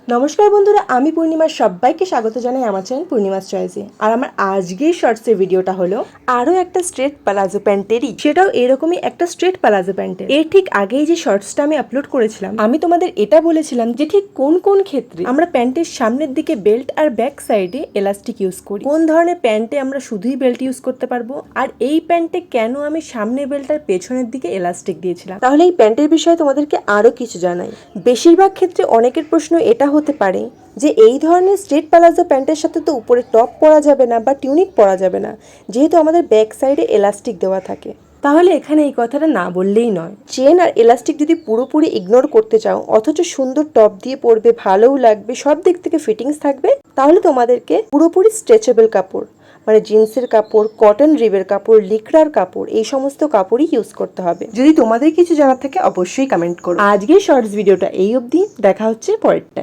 নমস্কার বন্ধুরা, আমি পূর্ণিমার সবাইকে স্বাগত জানাই আমার চ্যানেল পূর্ণিমাস চয়েসে। আর আমার আজকের শর্টসের ভিডিওটা হলো আরও একটা স্ট্রেট প্লাজো প্যান্টেরই, সেটাও এরকমই একটা স্ট্রেট প্লাজো প্যান্টের। এর ঠিক আগেই যে শর্টসটা আমি আপলোড করেছিলাম, আমি তোমাদের এটা বলেছিলাম যে ঠিক কোন কোন ক্ষেত্রে আমরা প্যান্টের সামনের দিকে বেল্ট আর ব্যাক সাইডে এলাস্টিক ইউজ করি, কোন ধরনের প্যান্টে আমরা শুধুই বেল্ট ইউজ করতে পারবো, আর এই প্যান্টে কেন আমি সামনের বেল্ট আর পেছনের দিকে এলাস্টিক দিয়েছিলাম। তাহলে এই প্যান্টের বিষয়ে তোমাদেরকে আরো কিছু জানাই। বেশিরভাগ ক্ষেত্রে অনেকের প্রশ্ন এটা হতে পারে যে এই ধরনের স্ট্রেট প্লাজো প্যান্টের সাথে তো উপরে টপ পরা যাবে না বা টিউনিক পরা যাবে না, যেহেতু আমাদের ব্যাক সাইডে এলাস্টিক দেওয়া থাকে। তাহলে এখানে এই কথাটা না বললেই নয়। চেন আর এলাস্টিক যদি পুরোপুরি ইগনোর করতে চাও, অথচ সুন্দর টপ দিয়ে পরবে, ভালোও লাগবে, সব দিক থেকে ফিটিংস থাকবে, তাহলে তোমাদেরকে পুরোপুরি স্ট্রেচেবল কাপড় মানে জিন্সের কাপড়, কটন রিবের কাপড়, লিকড়ার কাপড়, এই সমস্ত কাপড়ই ইউজ করতে হবে। যদি তোমাদের কিছু জানার থাকে অবশ্যই কমেন্ট করো। আজকের শর্টস ভিডিওটা এই অবধি, দেখা হচ্ছে পরেরটায়।